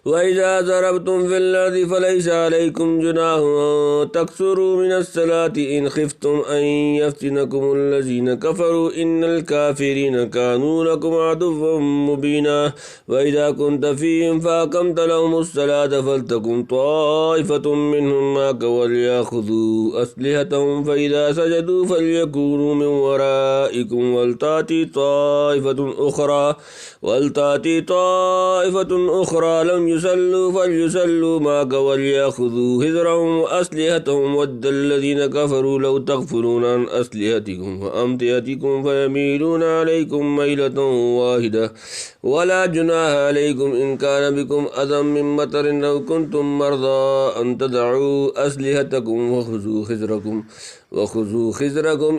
وَإِذَا ضَرَبْتُمْ فِي الْأَرْضِ فَلَيْسَ عَلَيْكُمْ جُنَاحٌ أَن تَقْصُرُوا مِنَ الصَّلَاةِ إِنْ خِفْتُمْ أَن يَفْتِنَكُمُ الَّذِينَ كَفَرُوا إِنَّ الْكَافِرِينَ كَانُوا لَكُمْ عَدُوًّا مُّبِينًا وَإِذَا كُنتَ فِيهِمْ فَأَقَمْتَ لَهُمُ الصَّلَاةَ فَلْتَكُنْ طَائِفَةٌ مِّنْهُمْ مَعَكَ وَلْيَأْخُذُوا أَسْلِحَتَهُمْ فَإِذَا سَجَدُوا فَلْيَكُونُوا مِنْ وَرَائِكُمْ وَلْتَأْتِ طَائِفَةٌ أُخْرَى لَمْ يُصَلُّوا فَلْيُصَلُّوا مَعَكَ وَلْيَأْخُذُوا حِذْرَهُمْ وَأَسْلِحَتَهُمْ وَدَّ الَّذِينَ كَفَرُوا لَوْ تَغْفُلُونَ عَنْ أَسْلِحَتِكُمْ وَأَمْتِعَتِكُمْ فَيَمِيلُونَ عَلَيْكُمْ مَيْلَةً وَاحِدَةً وَلَا جُنَاحَ عَلَيْكُمْ إِنْ كَانَ بِكُمْ أَذًى مِّن مَّطَرٍ أَوْ كُنتُم مَّرْضَىٰ أَن تَضَعُوا أَسْلِحَتَكُمْ وَخُذُوا خِذْرَكُمْ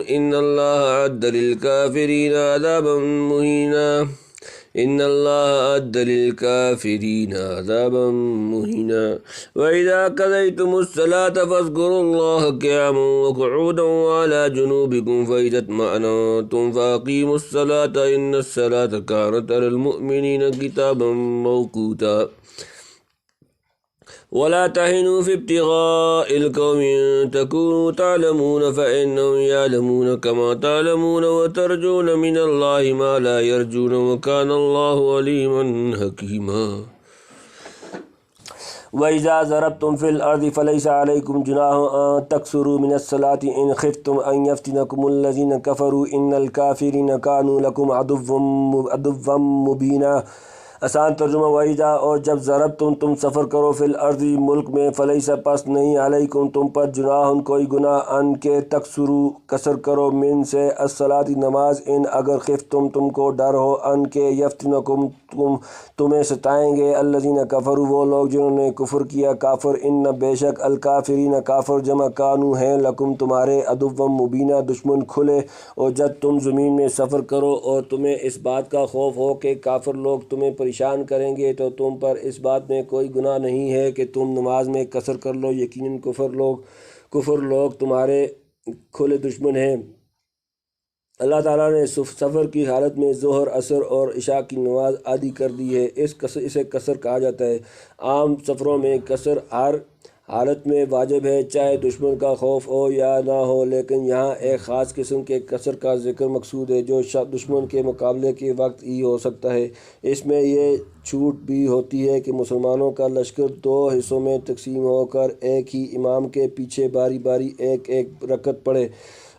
إِنَّ اللَّهَ أَعَدَّ لِلْكَافِرِينَ عَذَابًا مُّهِينًا وَإِذَا قَضَيْتُمُ الصَّلَاةَ فَاذْكُرُوا اللَّهَ قِيَامًا وَقُعُودًا وَعَلَىٰ جُنُوبِكُمْ فَإِذَا اطْمَأْنَنتُمْ فَأَقِيمُوا الصَّلَاةَ إِنَّ الصَّلَاةَ كَانَتْ عَلَى الْمُؤْمِنِينَ كِتَابًا مَّوْقُوتًا وَلَا تَهِنُوا فِي ابْتِغَاءِ الْقَوْمِ إِن تَكُونُوا تَعْلَمُونَ فَإِنَّهُمْ يَعْلَمُونَ كَمَا تَعْلَمُونَ وَتَرْجُونَ مِنَ اللَّهِ مَا لَا يَرْجُونَ وَكَانَ اللَّهُ عَلِيمًا حَكِيمًا وَإِذَا ضَرَبْتُمْ فِي الْأَرْضِ فَلَيْسَ عَلَيْكُمْ جُنَاحٌ أَن تَقْصُرُوا مِنَ الصَّلَاةِ إِنْ خِفْتُمْ أَن يَفْتِنَكُمُ الَّذِينَ كَفَرُوا إِنَّ الْكَافِرِينَ كَانُوا لَكُمْ عَدُوًّا مُّبِينًا آسان ترجمہ وَإِذَا اور جب ضربتم سفر کرو فی الارض ملک میں فلیس پس نہیں علیکم تم پر جناح کوئی گناہ ان کے تکسرو کسر کرو من سے الصلاۃ نماز ان اگر خفتم تم کو ڈر ہو ان کے یفتنکم تمہیں ستائیں گے الذین کفروا وہ لوگ جنہوں نے کفر کیا کافر ان بے شک الکافرین کافر جمع کانو ہیں لکم تمہارے عدو مبینہ دشمن کھلے اور جب تم زمین میں سفر کرو اور تمہیں اس بات کا خوف ہو کہ کافر لوگ تمہیں پریشان کریں گے تو تم پر اس بات میں کوئی گناہ نہیں ہے کہ تم نماز میں قصر کر لو یقیناً کفر لوگ تمہارے کھلے دشمن ہیں اللہ تعالیٰ نے سفر کی حالت میں ظہر عصر اور عشاء کی نماز عادی کر دی ہے اسے قصر کہا جاتا ہے عام سفروں میں قصر ہر حالت میں واجب ہے چاہے دشمن کا خوف ہو یا نہ ہو لیکن یہاں ایک خاص قسم کے قصر کا ذکر مقصود ہے جو دشمن کے مقابلے کے وقت ہی ہو سکتا ہے اس میں یہ چھوٹ بھی ہوتی ہے کہ مسلمانوں کا لشکر دو حصوں میں تقسیم ہو کر ایک ہی امام کے پیچھے باری باری ایک رکعت پڑھے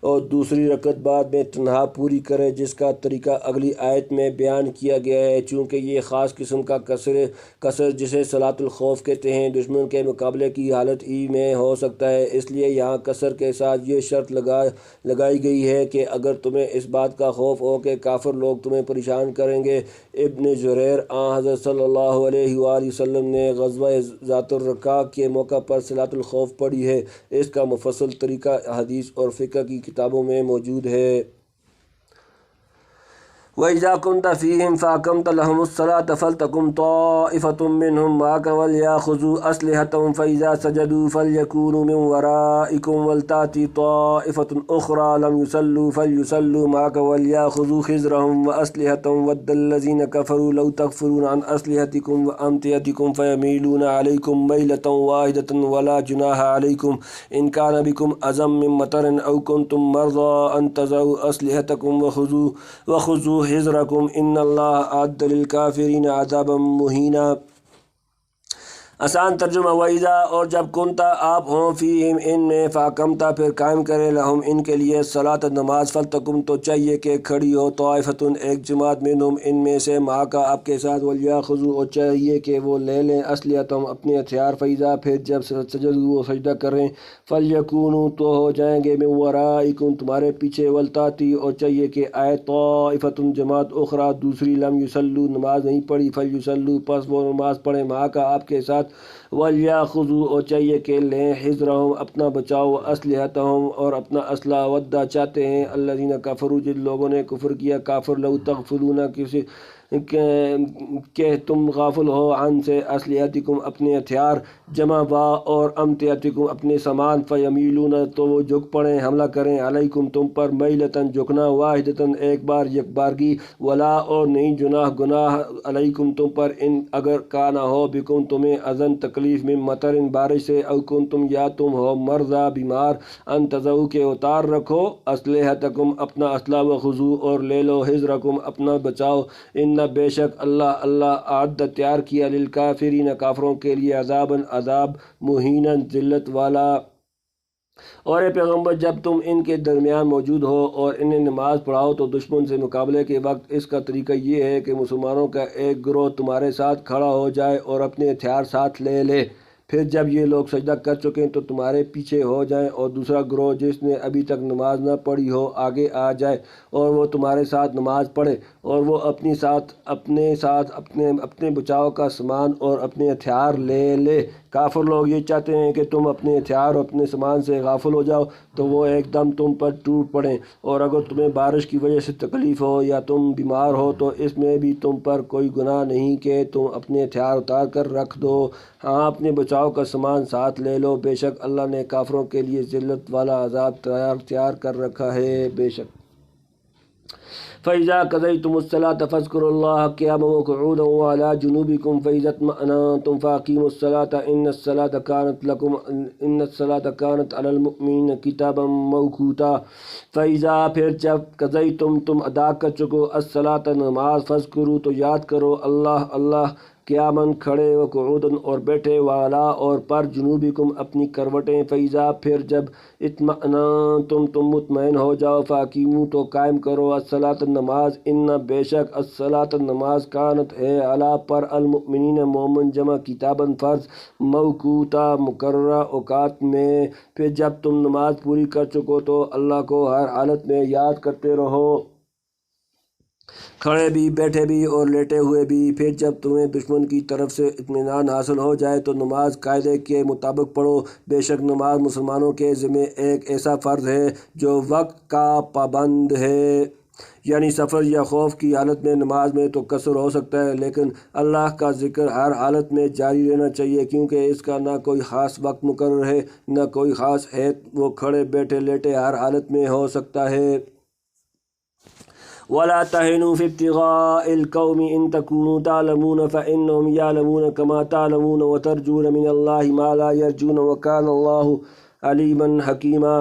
اور دوسری رکعت بعد میں تنہا پوری کرے جس کا طریقہ اگلی آیت میں بیان کیا گیا ہے چونکہ یہ خاص قسم کا قصر جسے صلاۃ الخوف کہتے ہیں دشمن کے مقابلے کی حالت ہی میں ہو سکتا ہے اس لیے یہاں قصر کے ساتھ یہ شرط لگائی گئی ہے کہ اگر تمہیں اس بات کا خوف ہو کہ کافر لوگ تمہیں پریشان کریں گے ابن جریر حضرت صلی اللہ علیہ وآلہ وسلم نے غزوہ ذات الرقاع کے موقع پر صلاۃ الخوف پڑھی ہے اس کا مفصل طریقہ حدیث اور فقہ کی کتابوں میں موجود ہے وَإِذَا كُنْتَ فِيهِمْ فَأَقَمْتَ لَهُمُ الصَّلَاةَ فَلْتَقُمْ طَائِفَةٌ مِّنْهُمْ مَعَكَ وَلْيَأْخُذُوا أَسْلِحَتَهُمْ فَإِذَا سَجَدُوا فَلْيَكُونُوا مِنْ وَرَائِكُمْ وَلْتَأْتِ طَائِفَةٌ أُخْرَى لَمْ يُصَلُّوا فَلْيُصَلُّوا مَعَكَ وَلْيَأْخُذُوا حِذْرَهُمْ وَأَسْلِحَتَهُمْ وَدَّ الَّذِينَ كَفَرُوا لَوْ تَغْفُلُونَ عَنْ أَسْلِحَتِكُمْ وَأَمْتِعَتِكُمْ فَيَمِيلُونَ عَلَيْكُمْ مَيْلَةً وَاحِدَةً وَلَا جُنَاحَ عَلَيْكُمْ إِنْ كَانَ بِكُمْ أَذًى مِّن مَّطَرٍ أَوْ كُنتُم مَّرْضَىٰ أَن تَضَعُوا أَسْلِحَتَكُمْ وَخُذُوا حِذْرَكُمْ إِنَّ اللَّهَ أَعَدَّ لِلْكَافِرِينَ عَذَابًا مُّهِينًا آسان ترجمہ وَإِذَا اور جب کنتا آپ ہوں فیہم ان میں فاقمتا پھر قائم کرے لہم ان کے لیے صلاۃ نماز فلتکم تو چاہیے کہ کھڑی ہو طائفتن ایک جماعت منہم ان میں سے معاکا آپ کے ساتھ ولیاخذوا اور چاہیے کہ وہ لے لیں اسلحتہم اپنے ہتھیار فیضا پھر جب سجدوا وہ سجدہ کریں فلیکونوا تو ہو جائیں گے من ورائکم تمہارے پیچھے ولتاتی اور چاہیے کہ آئے طائفتن جماعت اخرى دوسری لم یصلوا نماز نہیں پڑھی فلیصلوا پس وہ نماز پڑھیں معاکا آپ کے ساتھ وَلْيَأْخُذُوا اور چاہیے کہ لیں حِذْرَهُمْ اپنا بچاؤ اسلحتہم اور اپنا اسلحہ وَدَّ چاہتے ہیں الذین کفروا جن لوگوں نے کفر کیا کافر لو تغفلون کہ تم غافل ہو عن سے اسلحتکم اپنے ہتھیار جمع با اور امتعتکم اپنے سامان فیمیلون تو وہ جھک پڑیں حملہ کریں علیکم تم پر میلتاً جھکنا واحدتاً ایک بار یک بارگی ولا اور نہیں جناح گناہ علیکم تم پر ان اگر کانا ہو بکم تمہیں اذن تکلیف میں مطر بارش سے او کنتم یا تم ہو مرضى بیمار ان تضعوا کے اتار رکھو اسلحتکم اپنا اسلحہ وخذو اور لے لو حذرکم اپنا بچاؤ ان بے شک اللہ اعد تیار کیا للکافرین کافروں کے لیے عذاباً عذاب مہیناً ذلت والا۔ اور اے پیغمبر جب تم ان کے درمیان موجود ہو اور انہیں نماز پڑھاؤ تو دشمن سے مقابلے کے وقت اس کا طریقہ یہ ہے کہ مسلمانوں کا ایک گروہ تمہارے ساتھ کھڑا ہو جائے اور اپنے ہتھیار ساتھ لے لے، پھر جب یہ لوگ سجدہ کر چکیں تو تمہارے پیچھے ہو جائیں اور دوسرا گروہ جس نے ابھی تک نماز نہ پڑھی ہو آگے آ جائے اور وہ تمہارے ساتھ نماز پڑھے اور وہ اپنے بچاؤ کا سامان اور اپنے ہتھیار لے لے۔ کافر لوگ یہ چاہتے ہیں کہ تم اپنے ہتھیار اور اپنے سامان سے غافل ہو جاؤ تو وہ ایک دم تم پر ٹوٹ پڑیں، اور اگر تمہیں بارش کی وجہ سے تکلیف ہو یا تم بیمار ہو تو اس میں بھی تم پر کوئی گناہ نہیں کہ تم اپنے ہتھیار اتار کر رکھ دو، ہاں اپنے بچاؤ کا سامان ساتھ لے لو، بے شک اللہ نے کافروں کے لیے ذلت والا عذاب تیار کر رکھا ہے۔ بے شک فَإِذَا قَضَيْتُمُ الصَّلَاةَ فَاذْكُرُوا اللَّهَ قِيَامًا وَقُعُودًا وَعَلَىٰ جُنُوبِكُمْ فَإِذَا اطْمَأْنَنْتُمْ فَأَقِيمُوا الصَّلَاةَ إِنَّ الصَّلَاةَ كَانَتْ عَلَى الْمُؤْمِنِينَ كِتَابًا مَوْقُوتًا۔ فَإِذَا پھر جب قضیتم تم ادا کر چکو الصلاۃ نماز فاذکروا تو یاد کرو اللہ قیاماً کھڑے و قعوداً اور بیٹھے والا اور پر جنوبکم اپنی کروٹیں فیضا پھر جب اطمأننتم تم مطمئن ہو جاؤ فاقیموا تو قائم کرو الصلاۃ نماز ان بے شک الصلاۃ نماز کانت ہے علی پر المؤمنین مومن جمع کتاباً فرض موقوتا مقررہ اوقات میں۔ پھر جب تم نماز پوری کر چکو تو اللہ کو ہر حالت میں یاد کرتے رہو، کھڑے بھی بیٹھے بھی اور لیٹے ہوئے بھی۔ پھر جب تمہیں دشمن کی طرف سے اطمینان حاصل ہو جائے تو نماز قاعدے کے مطابق پڑھو، بے شک نماز مسلمانوں کے ذمہ ایک ایسا فرض ہے جو وقت کا پابند ہے، یعنی سفر یا خوف کی حالت میں نماز میں تو قصر ہو سکتا ہے لیکن اللہ کا ذکر ہر حالت میں جاری رہنا چاہیے کیونکہ اس کا نہ کوئی خاص وقت مقرر ہے نہ کوئی خاص حید، وہ کھڑے بیٹھے لیٹے ہر حالت میں ہو سکتا ہے۔ وَلَا تَهِنُوا فِي ابْتِغَاءِ الْقَوْمِ إِن تَكُونُوا تَعْلَمُونَ فَإِنَّهُمْ يَعْلَمُونَ كَمَا تَعْلَمُونَ وَتَرْجُونَ مِنَ اللَّهِ مَا لَا يَرْجُونَ وَكَانَ اللَّهُ عَلِيمًا حَكِيمًا۔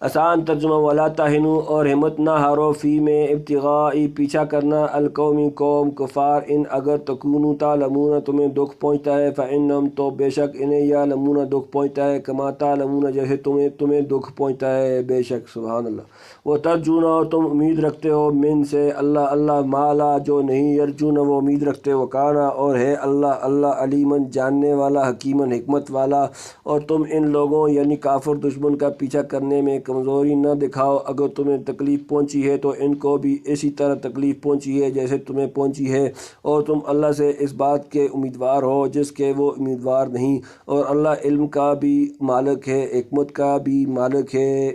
آسان ترجمہ ولا تہنوا اور ہمت نہ ہارو فی میں ابتغاء پیچھا کرنا القومی قوم کفار ان اگر تکونوا تعلمون تمہیں دکھ پہنچتا ہے فإنہم تو بے شک انہیں یعلمون دکھ پہنچتا ہے کما تعلمون جیسے تمہیں دکھ پہنچتا ہے، بے شک سبحان اللہ۔ وہ ترجون اور تم امید رکھتے ہو من سے اللہ مالا جو نہیں یرجون وہ امید رکھتے ہو کانا اور ہے اللہ علیمن جاننے والا حکیمن حکمت والا۔ اور تم ان لوگوں یعنی کافر دشمن کا پیچھا کرنے میں کمزوری نہ دکھاؤ، اگر تمہیں تکلیف پہنچی ہے تو ان کو بھی اسی طرح تکلیف پہنچی ہے جیسے تمہیں پہنچی ہے، اور تم اللہ سے اس بات کے امیدوار ہو جس کے وہ امیدوار نہیں، اور اللہ علم کا بھی مالک ہے حکمت کا بھی مالک ہے۔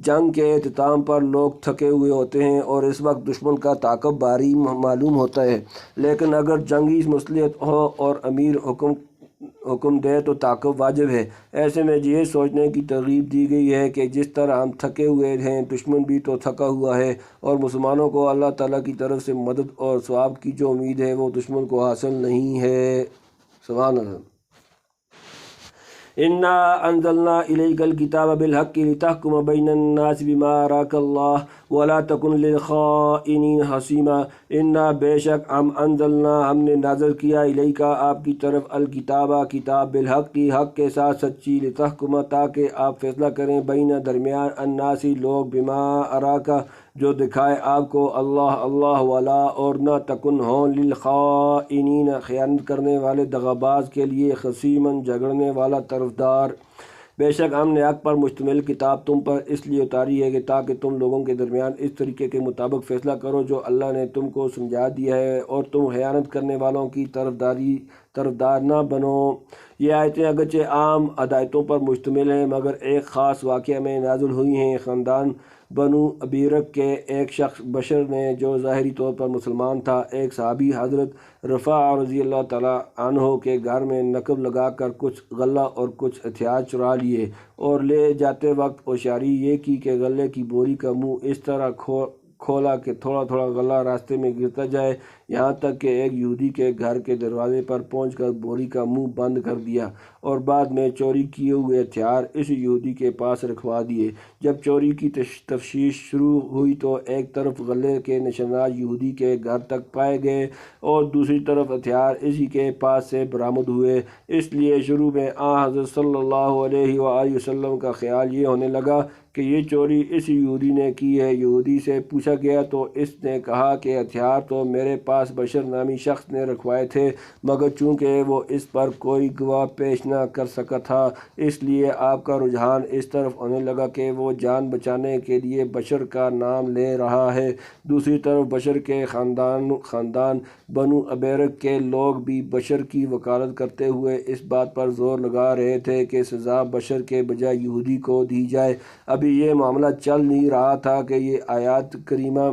جنگ کے اختتام پر لوگ تھکے ہوئے ہوتے ہیں اور اس وقت دشمن کا تعاقب باری معلوم ہوتا ہے، لیکن اگر جنگی مصلحت ہو اور امیر حکم دے تو تعاقب واجب ہے۔ ایسے میں یہ سوچنے کی ترغیب دی گئی ہے کہ جس طرح ہم تھکے ہوئے ہیں دشمن بھی تو تھکا ہوا ہے، اور مسلمانوں کو اللہ تعالیٰ کی طرف سے مدد اور ثواب کی جو امید ہے وہ دشمن کو حاصل نہیں ہے، سبحان اللہ۔ انا انزلنا الیک الکتاب بالحق لتحکم بین الناس بما اراک اللہ ولا تکن للخائنین حسیما۔ انا بے شک ہم انزلنا ہم نے نازل کیا الیکا آپ کی طرف الکتابہ کتاب بالحق حق کے ساتھ سچی لتحکم تاکہ آپ فیصلہ کریں بین درمیان الناسی لوگ بما اراکا جو دکھائے آپ کو اللہ ولا اور نہ تکن ہوں للخائنین خیانت کرنے والے دغاباز کے لیے خصیماً جھگڑنے والا طرفدار۔ بے شک ہم نے حق پر مشتمل کتاب تم پر اس لیے اتاری ہے کہ تاکہ تم لوگوں کے درمیان اس طریقے کے مطابق فیصلہ کرو جو اللہ نے تم کو سمجھا دیا ہے، اور تم خیانت کرنے والوں کی طرفدار نہ بنو۔ یہ آیتیں اگرچہ عام ہدایتوں پر مشتمل ہیں مگر ایک خاص واقعہ میں نازل ہوئی ہیں۔ خاندان بنو ابیرک کے ایک شخص بشر نے جو ظاہری طور پر مسلمان تھا، ایک صحابی حضرت رفاع رضی اللہ تعالیٰ عنہ کے گھر میں نقب لگا کر کچھ غلہ اور کچھ ہتھیار چرا لیے اور لے جاتے وقت ہوشیاری یہ کی کہ غلے کی بوری کا منہ اس طرح کھولا کہ تھوڑا تھوڑا غلہ راستے میں گرتا جائے، یہاں تک کہ ایک یہودی کے گھر کے دروازے پر پہنچ کر بوری کا منہ بند کر دیا اور بعد میں چوری کیے ہوئے ہتھیار اس یہودی کے پاس رکھوا دیے۔ جب چوری کی تفتیش شروع ہوئی تو ایک طرف غلے کے نشانات یہودی کے گھر تک پائے گئے اور دوسری طرف ہتھیار اسی کے پاس سے برآمد ہوئے۔ اس لیے شروع میں حضرت صلی اللہ علیہ وآلہ وسلم کا خیال یہ ہونے لگا کہ یہ چوری اس یہودی نے کی ہے۔ یہودی سے پوچھا گیا تو اس نے کہا کہ ہتھیار تو میرے پاس بشر نامی شخص نے رکھوائے تھے، مگر چونکہ وہ اس پر کوئی گواہ پیش نہ کر سکا تھا اس لیے آپ کا رجحان اس طرف ہونے لگا کہ وہ جان بچانے کے لیے بشر کا نام لے رہا ہے۔ دوسری طرف بشر کے خاندان بنو ابیرک کے لوگ بھی بشر کی وکالت کرتے ہوئے اس بات پر زور لگا رہے تھے کہ سزا بشر کے بجائے یہودی کو دی جائے۔ ابھی یہ معاملہ چل نہیں رہا تھا کہ یہ آیات کریمہ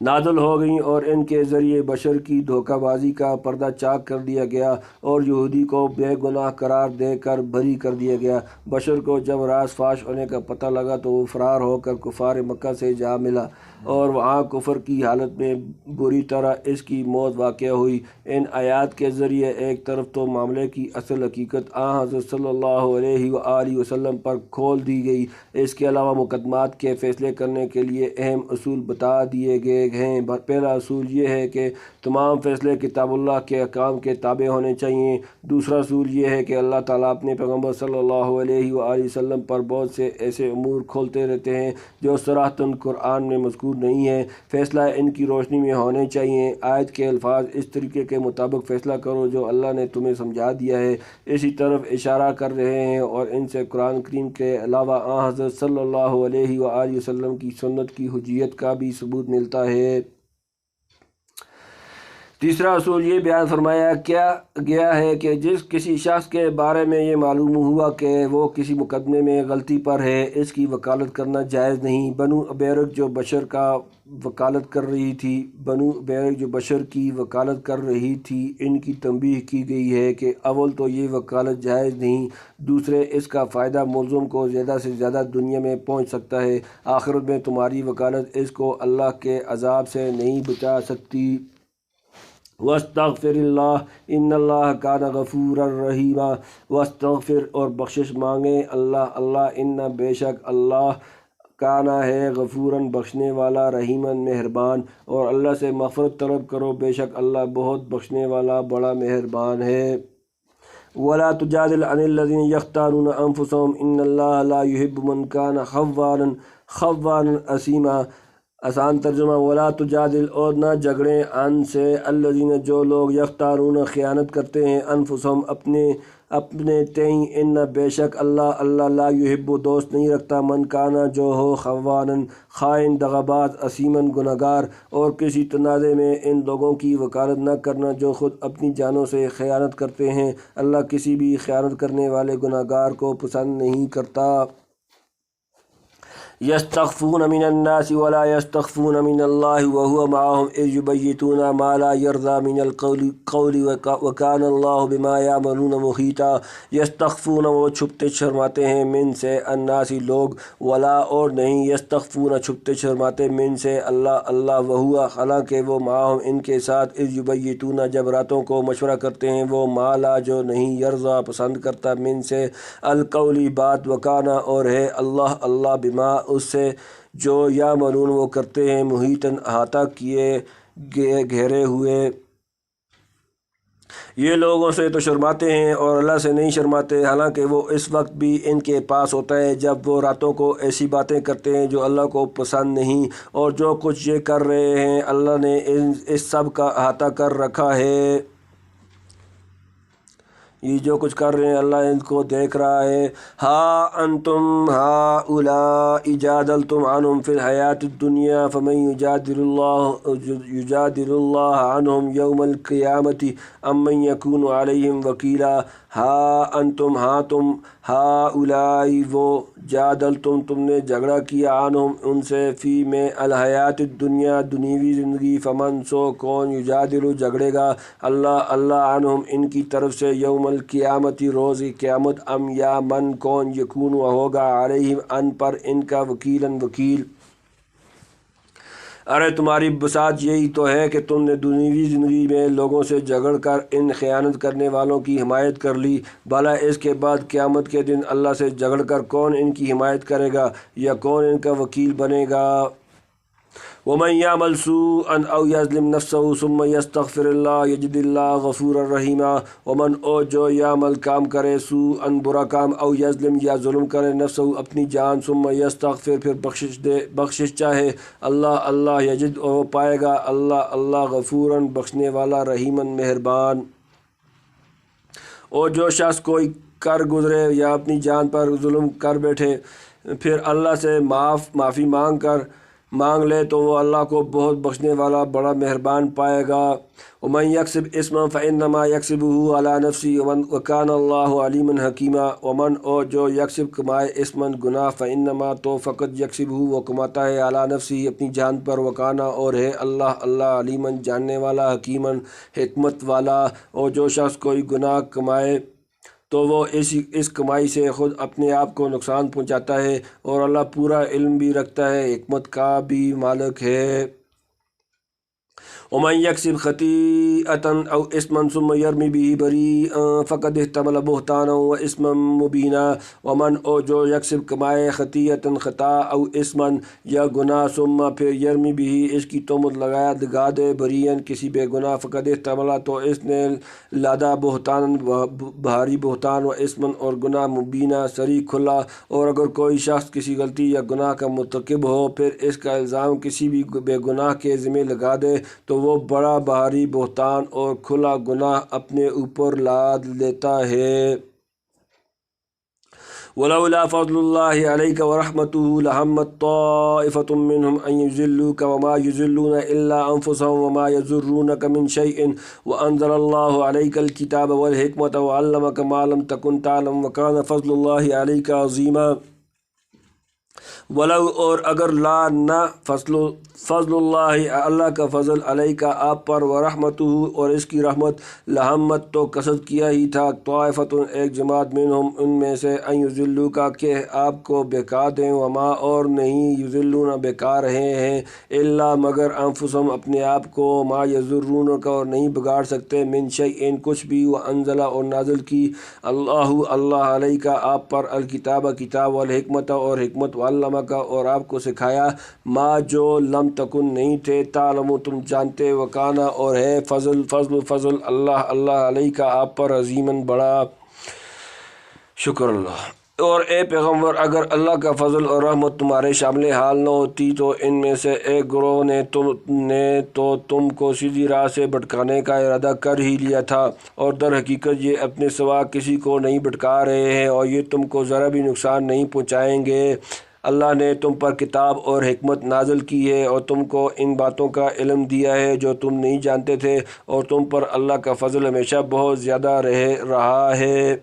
نازل ہو گئیں اور ان کے ذریعے بشر کی دھوکہ بازی کا پردہ چاک کر دیا گیا اور یہودی کو بے گناہ قرار دے کر بری کر دیا گیا۔ بشر کو جب راز فاش ہونے کا پتہ لگا تو وہ فرار ہو کر کفار مکہ سے جا ملا اور وہاں کفر کی حالت میں بری طرح اس کی موت واقع ہوئی۔ ان آیات کے ذریعے ایک طرف تو معاملے کی اصل حقیقت حضرت صلی اللہ علیہ وآلہ وسلم پر کھول دی گئی، اس کے علاوہ مقدمات کے فیصلے کرنے کے لیے اہم اصول بتا دیے گئے ہیں۔ پہلا اصول یہ ہے کہ تمام فیصلے کتاب اللہ کے احکام کے تابع ہونے چاہئیں۔ دوسرا اصول یہ ہے کہ اللہ تعالیٰ اپنے پیغمبر صلی اللہ علیہ وآلہ وسلم پر بہت سے ایسے امور کھولتے رہتے ہیں جو صراحتاً قرآن میں مذکور نہیں ہے، فیصلہ ان کی روشنی میں ہونے چاہیے۔ آیت کے الفاظ اس طریقے کے مطابق فیصلہ کرو جو اللہ نے تمہیں سمجھا دیا ہے، اسی طرف اشارہ کر رہے ہیں اور ان سے قرآن کریم کے علاوہ حضرت صلی اللہ علیہ وآلہ وسلم کی سنت کی حجیت کا بھی ثبوت ملتا ہے۔ تیسرا اصول یہ بیان فرمایا گیا ہے کہ جس کسی شخص کے بارے میں یہ معلوم ہوا کہ وہ کسی مقدمے میں غلطی پر ہے، اس کی وکالت کرنا جائز نہیں۔ بنو ابیرک جو بشر کی وکالت کر رہی تھی ان کی تنبیہ کی گئی ہے کہ اول تو یہ وکالت جائز نہیں، دوسرے اس کا فائدہ ملزم کو زیادہ سے زیادہ دنیا میں پہنچ سکتا ہے، آخرت میں تمہاری وکالت اس کو اللہ کے عذاب سے نہیں بچا سکتی۔ وَاسْتَغْفِرِ اللَّهَ إِنَّ اللَّهَ كَانَ غَفُورًا رَحِيمًا، واستغفر اور بخشش مانگیں اللہ ان بے شک اللہ کانا ہے غفوراً بخشنے والا، رحیماً مہربان، اور اللہ سے مغفرت طلب کرو، بے شک اللہ بہت بخشنے والا بڑا مہربان ہے۔ وَلَا تُجَادِلْ عَنِ الَّذِينَ يَخْتَانُونَ أَنفُسَهُمْ إِنَّ اللَّهَ لَا يُحِبُّ مَنْ كَانَ خَوَّانًا أَثِيمًا۔ آسان ترجمہ، ولا تجادل اور نہ جھگڑیں ان سے الذین جو لوگ یختارون خیانت کرتے ہیں انفسہم اپنے تئیں، ان بے شک اللہ لا یحب دوست نہیں رکھتا من کانا جو ہو خوانن خائن دغاباز اثیمن گنہگار، اور کسی تنازع میں ان لوگوں کی وکالت نہ کرنا جو خود اپنی جانوں سے خیانت کرتے ہیں، اللہ کسی بھی خیانت کرنے والے گنہگار کو پسند نہیں کرتا۔ یستخفون من الناس ولا یستخفون من اللہ وهو معهم اذ یبیتون ما لا یرضی من القول وکان اللہ بما یعملون محیطا۔ یستخفون وہ چھپتے شرماتے ہیں، من سے الناس لوگ، ولا اور نہیں، یستخفون چھپتے شرماتے من سے اللہ وہو حالانکہ وہ معهم ان کے ساتھ، اذ یبیتون جب راتوں کو مشورہ کرتے ہیں، وہ ما لا جو نہیں، یرضی پسند کرتا، من سے القولی بات، وکانا اور ہے اللہ بما اس سے جو یعملون وہ کرتے ہیں، محیطاً احاطہ کیے گھیرے ہوئے۔ یہ لوگوں سے تو شرماتے ہیں اور اللہ سے نہیں شرماتے، حالانکہ وہ اس وقت بھی ان کے پاس ہوتا ہے جب وہ راتوں کو ایسی باتیں کرتے ہیں جو اللہ کو پسند نہیں، اور جو کچھ یہ کر رہے ہیں اللہ نے اس سب کا احاطہ کر رکھا ہے۔ یہ جو کچھ کر رہے ہیں اللہ ان کو دیکھ رہا ہے۔ ہا انتم ہؤلاء جادلتم عنہم فی الحیات الدنیا فمن یجادل اللہ عنہم یوم القیامۃ ام من یکون علیہم وکیلا۔ ہا انتم، ہاں تم، ہؤلاء وہ، جادلتم تم نے جھگڑا کیا، عنہم ان سے، فی میں، الحیات الدنیا دنیوی زندگی، فمن سو کون، یجادل جھگڑے گا، اللہ عنہم ان کی طرف سے، یوم القیامت روز قیامت، ام یا من کون، یکون ہوگا، علیہم ان پر، ان کا، وکیلاً وکیل۔ ارے تمہاری بساط یہی تو ہے کہ تم نے دنیوی زندگی میں لوگوں سے جھگڑ کر ان خیانت کرنے والوں کی حمایت کر لی، بھلا اس کے بعد قیامت کے دن اللہ سے جھگڑ کر کون ان کی حمایت کرے گا یا کون ان کا وکیل بنے گا؟ وَمَن يَعْمَلْ سُوءًا أَوْ يَظْلِمْ نَفْسَهُ ثُمَّ يَسْتَغْفِرِ اللَّهَ يَجِدِ اللَّهَ غَفُورًا رَحِيمًا۔ ومن او جو یعمل کام کرے، سوءًا برا کام، او یظلم یا ظلم کرے، نفسه اپنی جان، ثم یستغفر پھر بخشش چاہے، اللہ یجد وہ پائے گا، اللہ غفوراً بخشنے والا، رحیماً مہربان۔ اور جو شخص کوئی کر گزرے یا اپنی جان پر ظلم کر بیٹھے پھر اللہ سے معافی مانگ لے تو وہ اللہ کو بہت بخشنے والا، بڑا مہربان پائے گا۔ ومن یکسب اسما فانما یکسبہ علی نفسہ وکان اللہ علیما حکیما۔ ومن او جو یکسب کمائے، اسمن گناہ، فانما تو فقط یکسبہ وہ کماتا ہے، علی نفسہ اپنی جان پر، وکانا اور ہے اللہ علیمن جاننے والا، حکیمن حکمت والا۔ اور جو شخص کوئی گناہ کمائے تو وہ اس کمائی سے خود اپنے آپ کو نقصان پہنچاتا ہے، اور اللہ پورا علم بھی رکھتا ہے، حکمت کا بھی مالک ہے۔ ومن یکسب خطیئۃ او اثما ثم یرمی بہ بریئا فقد احتمل بہتانا واثما مبینا۔ ومن او جو یکسب کمائے، خطیئۃ خطا، او اثما یا گناہ، ثم پھر یرمی بہ اس کی تہمت لگا دے، بریئا کسی بے گناہ، فقد احتمل تو اس نے لادا، بہتانا بھاری بہتان، واثما اور گناہ، مبینہ صریح کھلا۔ اور اگر کوئی شخص کسی غلطی یا گناہ کا مرتکب ہو پھر اس کا الزام کسی بھی بے گناہ کے ذمہ لگا دے تو وہ بڑا بھاری بہتان اور کھلا گناہ اپنے اوپر لاد لیتا ہے۔ ولولا فضل اللہ علیک ورحمتہ لہمت طائفۃ منہم ان یضلوک وما یضلون الا انفسهم وما یضرونک من شیء وانزل اللہ علیک الکتاب والحکمۃ وعلمک ما لم تکن تعلم وکان فضل اللہ علیک عظیما۔ ولو اور اگر، لا نہ، فضل اللہ کا فضل، علیہ آپ پر، ورحمتہ اور اس کی رحمت، لہمت تو قصد کیا ہی تھا، طائفۃ ایک جماعت، منہم ان میں سے، ان یضلوک کہ آپ کو بہکا دیں، وما اور نہیں، یضلون بہکا رہے ہیں، الا مگر، انفسہم اپنے آپ کو، ما یضرونک اور نہیں بگاڑ سکتے، من شیء کچھ بھی، وانزل اور نازل کی، اللہ علیہ آپ پر، الکتاب کتاب، والحکمت اور حکمت، وعلمک اور آپ کو سکھایا، ما جو لم تکن نہیں تھے، تعلم تم جانتے، وکانا اور ہے، فضل اللہ علیہ آپ پر، عظیماً بڑا۔ شکر اللہ۔ اور اے پیغمبر اگر اللہ کا فضل اور رحمت تمہارے شامل حال نہ ہوتی تو ان میں سے ایک گروہ نے تو تم کو سیدھی راہ سے بھٹکانے کا ارادہ کر ہی لیا تھا، اور در حقیقت یہ اپنے سوا کسی کو نہیں بھٹکا رہے ہیں، اور یہ تم کو ذرا بھی نقصان نہیں پہنچائیں گے۔ اللہ نے تم پر کتاب اور حکمت نازل کی ہے اور تم کو ان باتوں کا علم دیا ہے جو تم نہیں جانتے تھے، اور تم پر اللہ کا فضل ہمیشہ بہت زیادہ رہا ہے۔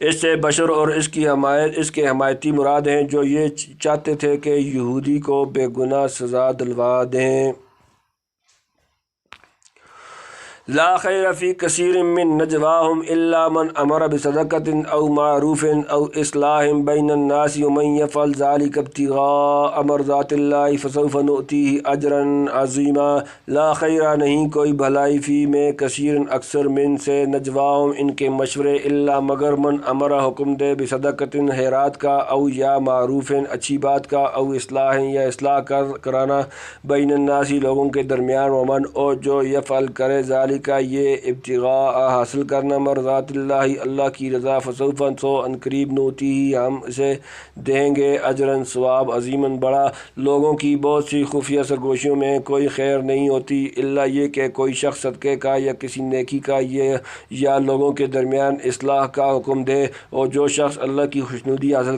اس سے بشر اور اس کے حمایتی مراد ہیں جو یہ چاہتے تھے کہ یہودی کو بے گناہ سزا دلوا دیں۔ لا خیر فی کثیر من نجواہم الا من امر بصدقۃ او معروف او اصلاح بین الناس ومن یفعل ذلک ابتغاء مرضات اللہ فسوف نؤتیہ اجرا عظیما۔ لا خیر نہیں کوئی بھلائی، فی میں، کثیر اکثر، من سے، نجواہم ان کے مشورے، الا مگر، من امر حکم دے، بصدقۃ خیرات کا، او یا معروف اچھی بات کا، او اصلاح یا اصلاح کرانا، بین الناس لوگوں کے درمیان، ومن او جو یفعل کرے، ذلک ذالکہ یہ ابتغاء حاصل کرنا مرضات اللہ اللہ کی رضا، فسوف سو ان قریب نوتی ہی ہم اسے دیں گے اجراً ثواب عظیماً بڑا۔ لوگوں کی بہت سی خفیہ سرگوشیوں میں کوئی خیر نہیں ہوتی الا یہ کہ کوئی شخص صدقے کا یا کسی نیکی کا یا لوگوں کے درمیان اصلاح کا حکم دے، اور جو شخص اللہ کی خوشنودی حاصل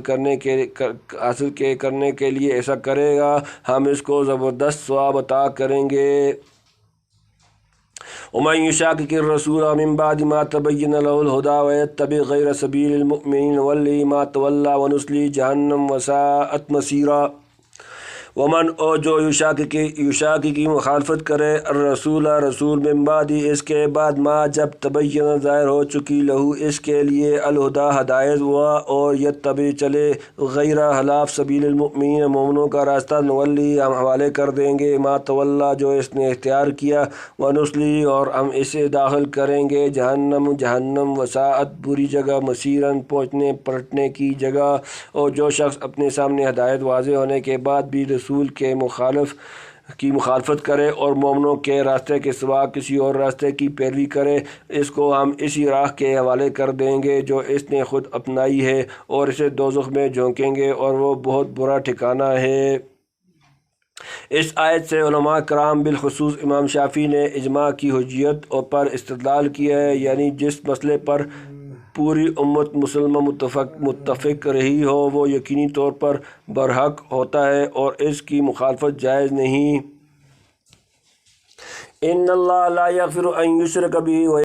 کرنے کے لیے ایسا کرے گا ہم اس کو زبردست ثواب عطا کریں گے۔ ومن يشاقق الرسول من بعد ما تبين له الهدى ويتبع غير سبيل المؤمنين نوله ما تولى ونصله جهنم وساءت مصيرا۔ ومن او جو یشاقق کی مخالفت کرے الرسول رسول من بعد اس کے بعد ما جب تبین ظاہر ہو چکی لہو اس کے لیے الہدا ہدایت ہوا، اور یتبع چلے غیر خلاف سبیل المؤمنین مومنوں کا راستہ نولی ہم حوالے کر دیں گے ما تولا جو اس نے اختیار کیا، ونصلی اور ہم اسے داخل کریں گے جہنم وساعت بری جگہ مصیراً پہنچنے پلٹنے کی جگہ۔ اور جو شخص اپنے سامنے ہدایت واضح ہونے کے بعد بھی رسول کے مخالفت کرے اور مومنوں کے راستے کے سوا کسی اور راستے کی پیروی کرے، اس کو ہم اسی راہ کے حوالے کر دیں گے جو اس نے خود اپنائی ہے، اور اسے دوزخ میں جھونکیں گے اور وہ بہت برا ٹھکانہ ہے۔ اس آیت سے علماء کرام بالخصوص امام شافعی نے اجماع کی حجیت پر استدلال کیا ہے، یعنی جس مسئلے پر پوری امت مسلمہ متفق رہی ہو وہ یقینی طور پر برحق ہوتا ہے اور اس کی مخالفت جائز نہیں۔ ان اللہ لا یغفر ان یشرک بہ